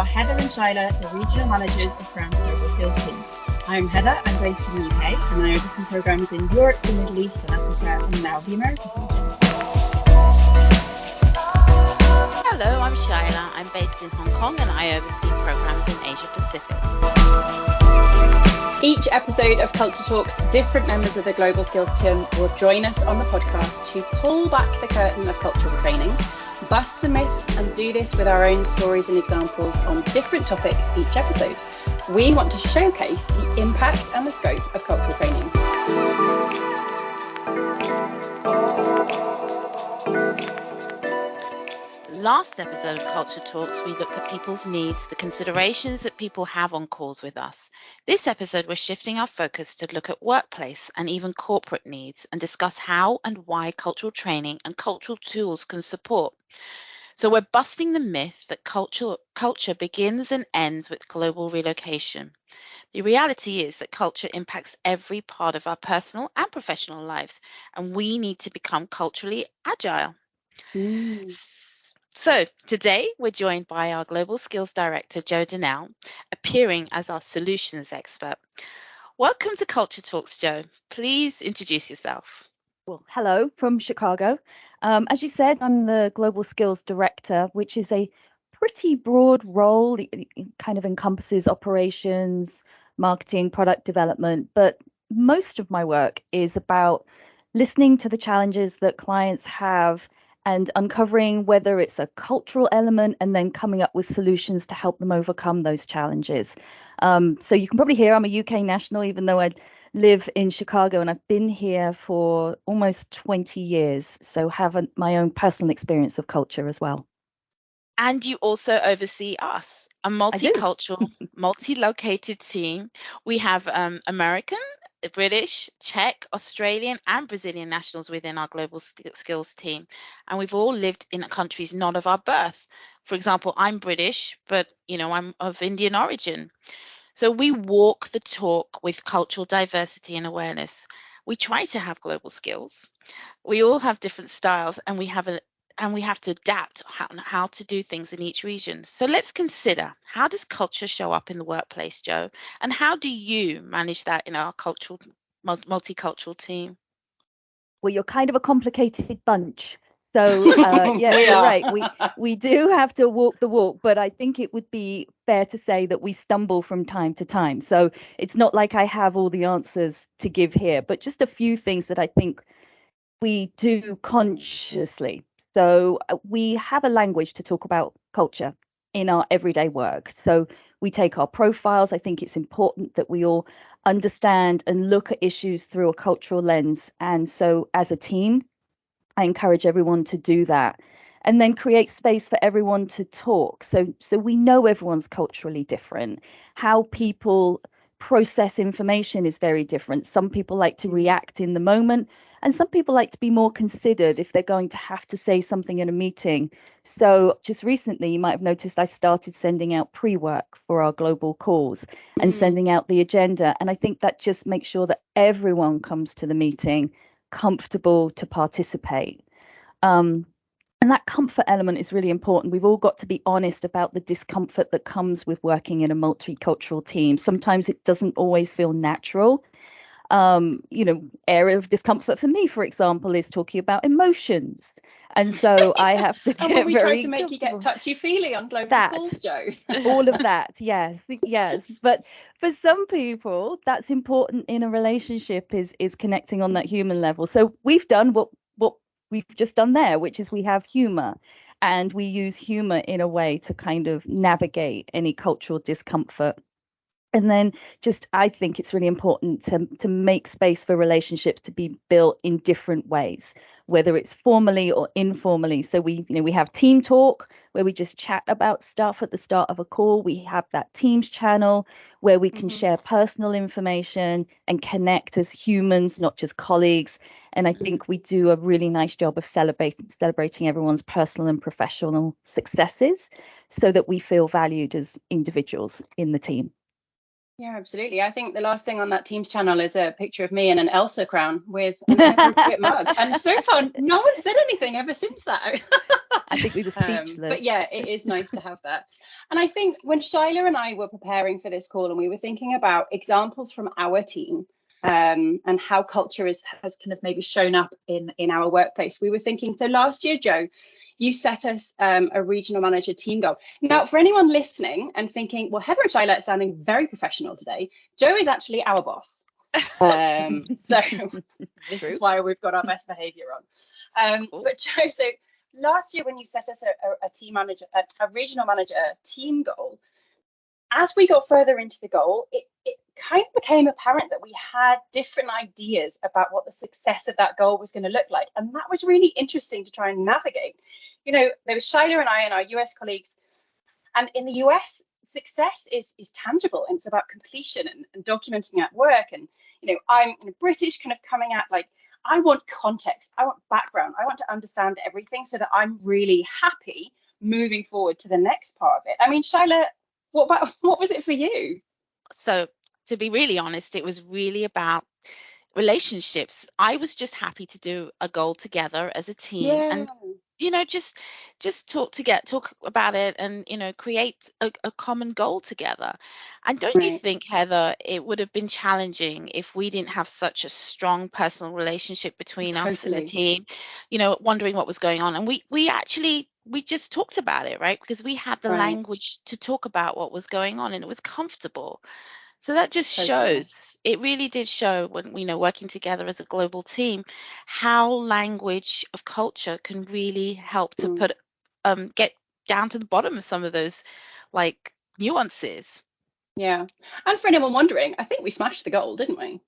are Heather and Shaila, the regional managers of Crown's Global Skills team. I'm Heather, I'm based in the UK, and I oversee programmes in Europe, the Middle East and Africa, and now the Americas region. Hello, I'm Shaila. I'm based in Hong Kong and I oversee programmes in Asia Pacific. Each episode of Culture Talks, different members of the Global Skills team will join us on the podcast to pull back the curtain of cultural training, bust the myth, and do this with our own stories and examples on different topic each episode. We want to showcase the impact and the scope of cultural training. Last episode of Culture Talks, we looked at people's needs, the considerations that people have on calls with us. This episode, we're shifting our focus to look at workplace and even corporate needs and discuss how and why cultural training and cultural tools can support. So we're busting the myth that culture begins and ends with global relocation. The reality is that culture impacts every part of our personal and professional lives, and we need to become culturally agile. So today we're joined by our Global Skills Director, Jo Danehl, appearing as our solutions expert. Welcome to Culture Talks, Jo. Please introduce yourself. Well, hello from Chicago. As you said, I'm the Global Skills Director, which is a pretty broad role. It kind of encompasses operations, marketing, product development, but most of my work is about listening to the challenges that clients have and uncovering whether it's a cultural element and then coming up with solutions to help them overcome those challenges. So you can probably hear I'm a UK national, even though I live in Chicago, and I've been here for almost 20 years, so have my own personal experience of culture as well. And you also oversee us, a multicultural, multi-located team. We have American, British, Czech, Australian and Brazilian nationals within our Global Skills team. And we've all lived in countries not of our birth. For example, I'm British, but I'm of Indian origin. So we walk the talk with cultural diversity and awareness. We try to have global skills. We all have different styles, and we have to adapt how to do things in each region. So let's consider, how does culture show up in the workplace, Jo? And how do you manage that in our multicultural team? Well, you're kind of a complicated bunch. So yeah, you're right. We do have to walk the walk, but I think it would be fair to say that we stumble from time to time. So it's not like I have all the answers to give here, but just a few things that I think we do consciously. So we have a language to talk about culture in our everyday work. So we take our profiles. I think it's important that we all understand and look at issues through a cultural lens. And so as a team, I encourage everyone to do that, and then create space for everyone to talk. So we know everyone's culturally different. How people process information is very different. Some people like to react in the moment, and some people like to be more considered if they're going to have to say something in a meeting. So just recently, you might have noticed I started sending out pre-work for our global calls and sending out the agenda. And I think that just makes sure that everyone comes to the meeting comfortable to participate. And that comfort element is really important. We've all got to be honest about the discomfort that comes with working in a multicultural team. Sometimes it doesn't always feel natural. Area of discomfort for me, for example, is talking about emotions. And so I have to get and we try to make you get touchy-feely on global calls, Jo. All of that, yes. But for some people, that's important in a relationship, is connecting on that human level. So we've done what we've just done there, which is we have humor, and we use humor in a way to kind of navigate any cultural discomfort. And then I think it's really important to make space for relationships to be built in different ways, whether it's formally or informally. So we have team talk where we just chat about stuff at the start of a call. We have that Teams channel where we can share personal information and connect as humans, not just colleagues. And I think we do a really nice job of celebrating everyone's personal and professional successes so that we feel valued as individuals in the team. Yeah, absolutely. I think the last thing on that Teams channel is a picture of me in an Elsa crown with an appropriate mug. And so far, no one said anything ever since that. I think we were speechless. But yeah, it is nice to have that. And I think when Shaila and I were preparing for this call and we were thinking about examples from our team, and how culture has kind of maybe shown up in our workplace, we were thinking, so last year, Jo, you set us a regional manager team goal. Now, for anyone listening and thinking, well, Heather and Shaila are sounding very professional today, Jo is actually our boss. So this is why we've got our best behavior on. Cool. But Jo, so last year when you set us a team manager, a regional manager team goal, as we got further into the goal, it kind of became apparent that we had different ideas about what the success of that goal was going to look like. And that was really interesting to try and navigate. You know, there was Shaila and I and our US colleagues. And in the US, success is tangible, and it's about completion and documenting at work. And, you know, I'm British, kind of coming at like, I want context, I want background, I want to understand everything so that I'm really happy moving forward to the next part of it. I mean, Shaila, what was it for you? So to be really honest, it was really about relationships. I was just happy to do a goal together as a team, and you know, just talk about it, and you know, create a common goal together. And don't you think, Heather, it would have been challenging if we didn't have such a strong personal relationship between us and the team, you know, wondering what was going on? And we just talked about it, right? Because we had the language to talk about what was going on, and it was comfortable. So that just shows, it really did show when, you know, working together as a global team, how language of culture can really help to get down to the bottom of some of those like nuances. Yeah. And for anyone wondering, I think we smashed the goal, didn't we?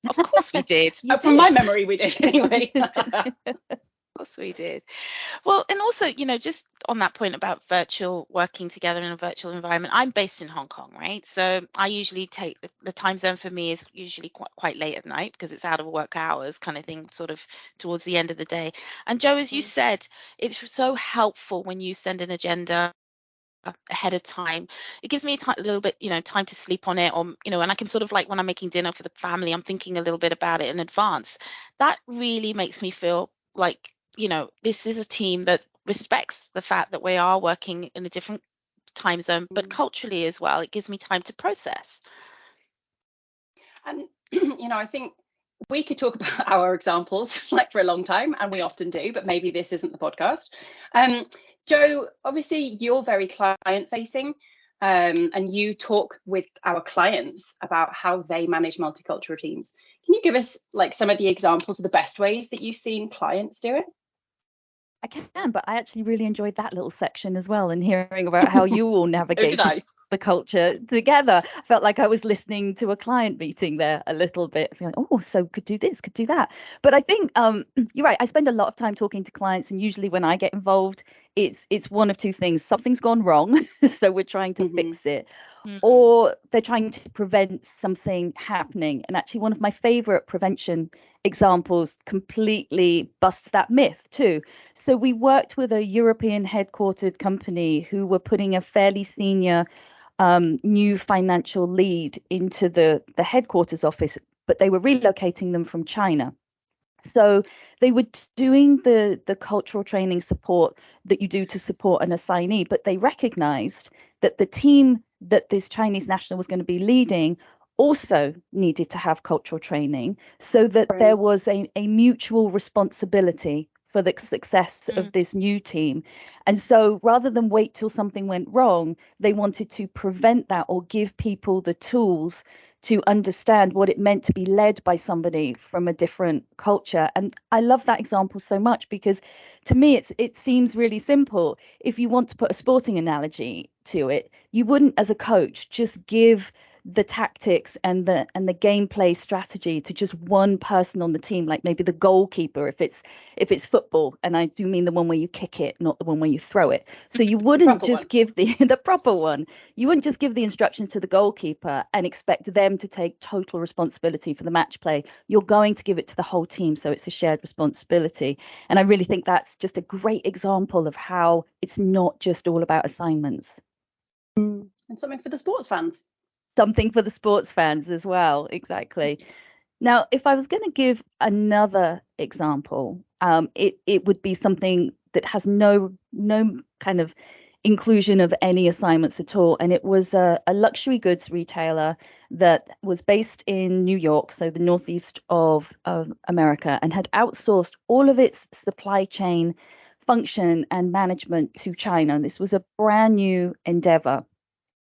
Of course we did. From my memory, we did anyway. Of course we did. Well, and also, you know, just on that point about virtual working together in a virtual environment, I'm based in Hong Kong, right? So I usually take the time zone for me is usually quite late at night because it's out of work hours kind of thing, sort of towards the end of the day. And Jo, as you said, it's so helpful when you send an agenda ahead of time. It gives me a little bit, you know, time to sleep on it, or you know, and I can sort of, like when I'm making dinner for the family, I'm thinking a little bit about it in advance. That really makes me feel like, you know, this is a team that respects the fact that we are working in a different time zone, but culturally as well, it gives me time to process. And you know, I think we could talk about our examples like for a long time, and we often do, but maybe this isn't the podcast. Jo, obviously you're very client facing, and you talk with our clients about how they manage multicultural teams. Can you give us like some of the examples of the best ways that you've seen clients do it? I can, but I actually really enjoyed that little section as well, and hearing about how you all navigate the culture together. I felt like I was listening to a client meeting there a little bit. So like, oh, so could do this, could do that. But I think you're right. I spend a lot of time talking to clients, and usually when I get involved, it's one of two things. Something's gone wrong, so we're trying to fix it. Or they're trying to prevent something happening. And actually, one of my favorite prevention examples completely busts that myth too. So we worked with a European headquartered company who were putting a fairly senior new financial lead into the headquarters office, but they were relocating them from China. So they were doing the cultural training support that you do to support an assignee, but they recognized that the team that this Chinese national was going to be leading also needed to have cultural training, so that there was a mutual responsibility for the success of this new team. And so rather than wait till something went wrong, they wanted to prevent that, or give people the tools to understand what it meant to be led by somebody from a different culture. And I love that example so much, because to me it seems really simple. If you want to put a sporting analogy to it, you wouldn't, as a coach, just give the tactics and the gameplay strategy to just one person on the team, like maybe the goalkeeper if it's football, and I do mean the one where you kick it, not the one where you throw it. So you wouldn't just give the proper one. You wouldn't just give the instructions to the goalkeeper and expect them to take total responsibility for the match play. You're going to give it to the whole team, so it's a shared responsibility. And I really think that's just a great example of how it's not just all about assignments. And something for the sports fans. Something for the sports fans as well. Exactly. Now, if I was going to give another example, it would be something that has no kind of inclusion of any assignments at all. And it was a luxury goods retailer that was based in New York, so the northeast of America, and had outsourced all of its supply chain function and management to China. And this was a brand new endeavor.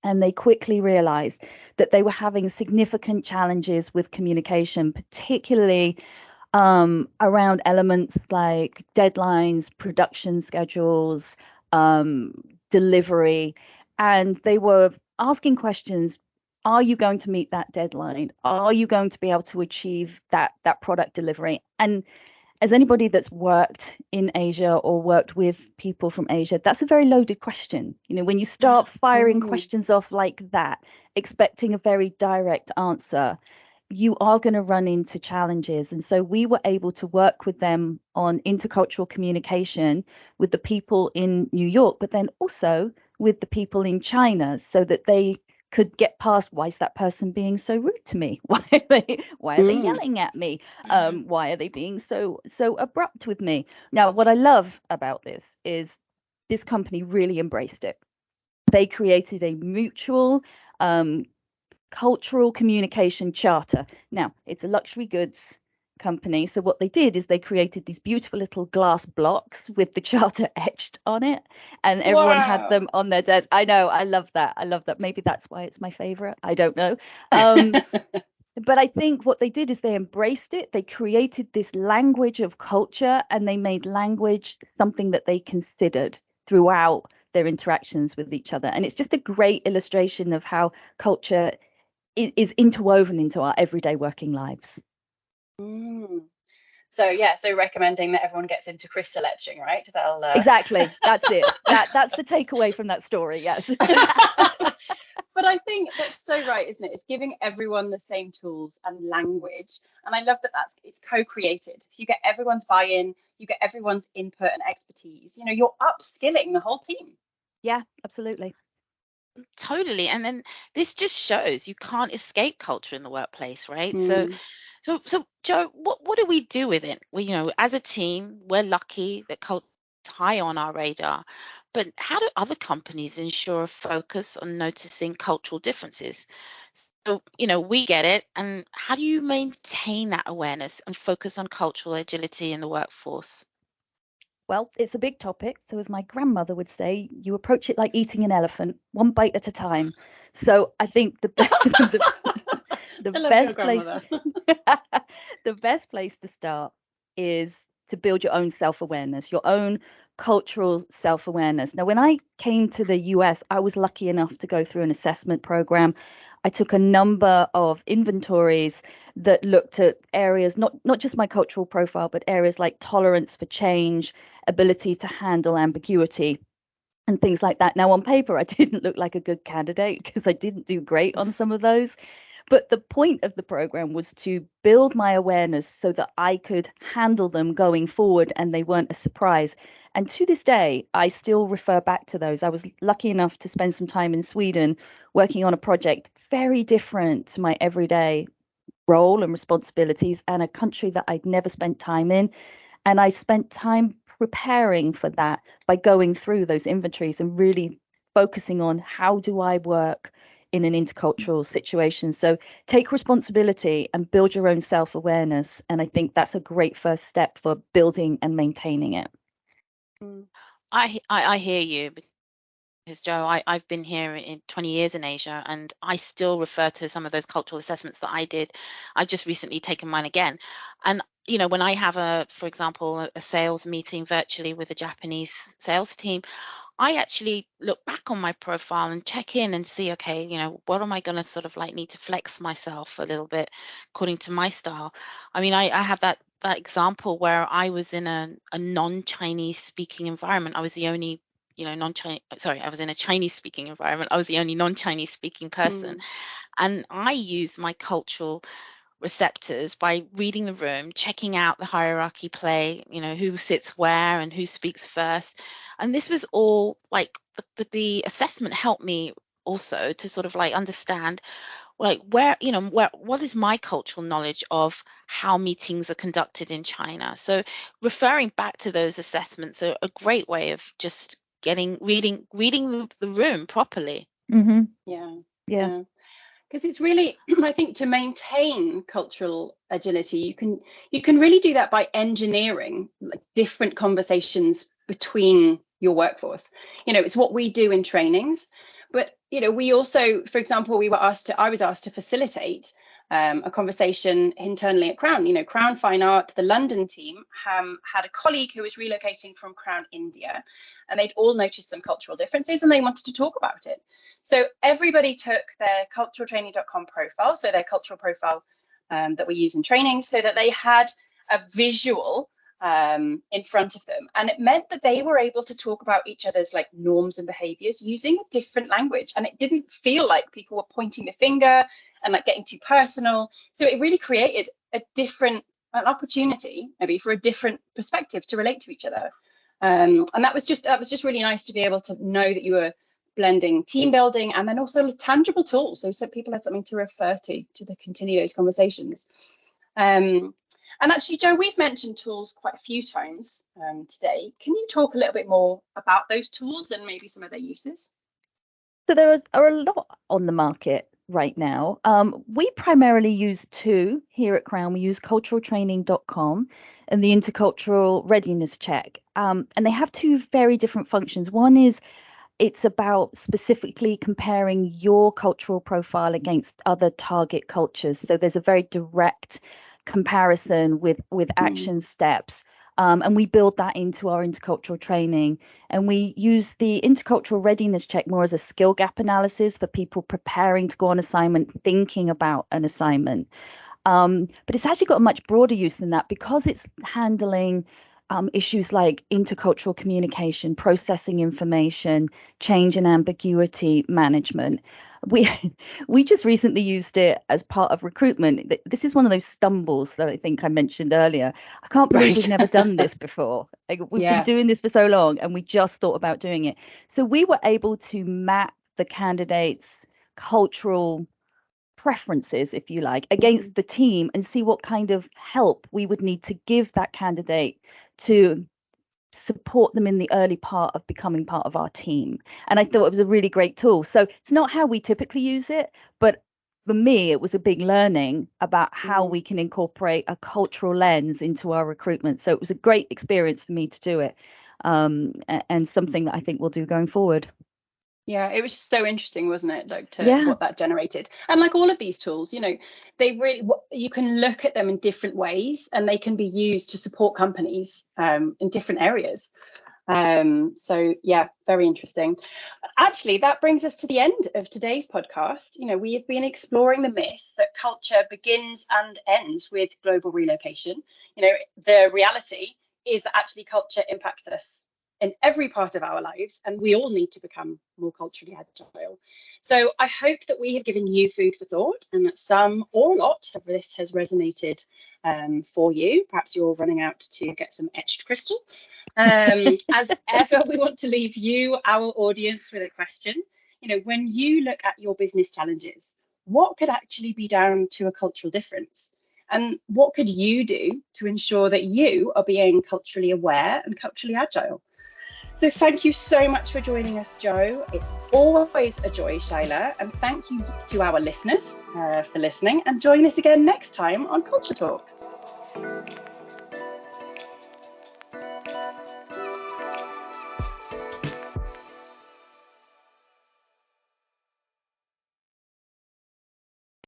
And they quickly realized that they were having significant challenges with communication, particularly around elements like deadlines, production schedules, delivery. And they were asking questions. Are you going to meet that deadline? Are you going to be able to achieve that product delivery? And as anybody that's worked in Asia or worked with people from Asia, that's a very loaded question. You know, when you start firing questions off like that, expecting a very direct answer, you are going to run into challenges. And so we were able to work with them on intercultural communication with the people in New York, but then also with the people in China, so that they could get past, why is that person being so rude to me? Why are they yelling at me? Why are they being so abrupt with me? Now, what I love about this is this company really embraced it. They created a mutual cultural communication charter. Now, it's a luxury goods company, so what they did is they created these beautiful little glass blocks with the charter etched on it, and everyone had them on their desk. I know, I love that. Maybe that's why it's my favorite. I don't know. But I think what they did is they embraced it. They created this language of culture, and they made language something that they considered throughout their interactions with each other. And it's just a great illustration of how culture is interwoven into our everyday working lives. So recommending that everyone gets into crystal etching, right? Exactly. That's it. That's the takeaway from that story. Yes. But I think that's so right, isn't it? It's giving everyone the same tools and language. And I love that it's co-created. If you get everyone's buy-in, you get everyone's input and expertise, you know, you're upskilling the whole team. Yeah, absolutely. Totally. And then this just shows you can't escape culture in the workplace, right? So Jo, what do we do with it? We, you know, as a team, we're lucky that culture is high on our radar. But how do other companies ensure a focus on noticing cultural differences? So, you know, we get it. And how do you maintain that awareness and focus on cultural agility in the workforce? Well, it's a big topic. So as my grandmother would say, you approach it like eating an elephant, one bite at a time. So I think the best place to start is to build your own self-awareness, your own cultural self-awareness. Now, when I came to the US, I was lucky enough to go through an assessment program. I took a number of inventories that looked at areas, not just my cultural profile, but areas like tolerance for change, ability to handle ambiguity, and things like that. Now, on paper, I didn't look like a good candidate because I didn't do great on some of those. But the point of the program was to build my awareness so that I could handle them going forward and they weren't a surprise. And to this day, I still refer back to those. I was lucky enough to spend some time in Sweden working on a project very different to my everyday role and responsibilities, and a country that I'd never spent time in. And I spent time preparing for that by going through those inventories and really focusing on how do I work in an intercultural situation. So take responsibility and build your own self-awareness. And I think that's a great first step for building and maintaining it. I hear you, because Jo, I've been here in 20 years in Asia, and I still refer to some of those cultural assessments that I did. I've just recently taken mine again. And, you know, when I have for example, a sales meeting virtually with a Japanese sales team, I actually look back on my profile and check in and see, okay, you know, what am I going to sort of like need to flex myself a little bit according to my style? I mean, I have that example where I was in a non-Chinese speaking environment. I was the only, you know, I was in a Chinese speaking environment. I was the only non-Chinese speaking person. And I used my cultural receptors by reading the room, checking out the hierarchy play, you know, who sits where and who speaks first. And this was all like the assessment helped me also to sort of like understand like what is my cultural knowledge of how meetings are conducted in China? So referring back to those assessments are a great way of just reading the room properly. Mm-hmm. Yeah. Because it's really, I think, to maintain cultural agility, you can really do that by engineering like different conversations between your workforce. It's what we do in trainings, but we also, for example, I was asked to facilitate a conversation internally at Crown. Crown Fine Art, the London team, had a colleague who was relocating from Crown India, and they'd all noticed some cultural differences and they wanted to talk about it. So everybody took their culturaltraining.com profile, so their cultural profile that we use in training, so that they had a visual in front of them. And it meant that they were able to talk about each other's like norms and behaviors using a different language. And it didn't feel like people were pointing the finger and like getting too personal. So it really created an opportunity maybe for a different perspective to relate to each other. And that was just really nice to be able to know that you were blending team building and then also tangible tools, so people had something to refer to continue those conversations. And actually, Jo, we've mentioned tools quite a few times today. Can you talk a little bit more about those tools and maybe some of their uses? So there are a lot on the market right now. We primarily use two here at Crown. We use culturaltraining.com and the intercultural readiness check. And they have two very different functions. One is it's about specifically comparing your cultural profile against other target cultures. So there's a very direct comparison with action steps. And we build that into our intercultural training. And we use the intercultural readiness check more as a skill gap analysis for people preparing to go on assignment, thinking about an assignment. But it's actually got a much broader use than that because it's handling issues like intercultural communication, processing information, change and ambiguity management. We just recently used it as part of recruitment. This is one of those stumbles that I think I mentioned earlier. I can't believe we've never done this before. We've been doing this for so long and we just thought about doing it. So we were able to map the candidates' cultural preferences, if you like, against the team and see what kind of help we would need to give that candidate to support them in the early part of becoming part of our team. And I thought it was a really great tool. So it's not how we typically use it, but for me, it was a big learning about how we can incorporate a cultural lens into our recruitment. So it was a great experience for me to do it, and something that I think we'll do going forward. Yeah, it was so interesting, wasn't it? Like what that generated. And like all of these tools, they really, you can look at them in different ways and they can be used to support companies in different areas. So yeah, very interesting. Actually, that brings us to the end of today's podcast. We have been exploring the myth that culture begins and ends with global relocation. The reality is that actually culture impacts us in every part of our lives, and we all need to become more culturally agile. So I hope that we have given you food for thought and that some or not of this has resonated for you. Perhaps you're running out to get some etched crystal. As ever, we want to leave you, our audience, with a question. When you look at your business challenges, what could actually be down to a cultural difference? And what could you do to ensure that you are being culturally aware and culturally agile? So thank you so much for joining us, Jo. It's always a joy, Shaila. And thank you to our listeners for listening. And join us again next time on Culture Talks.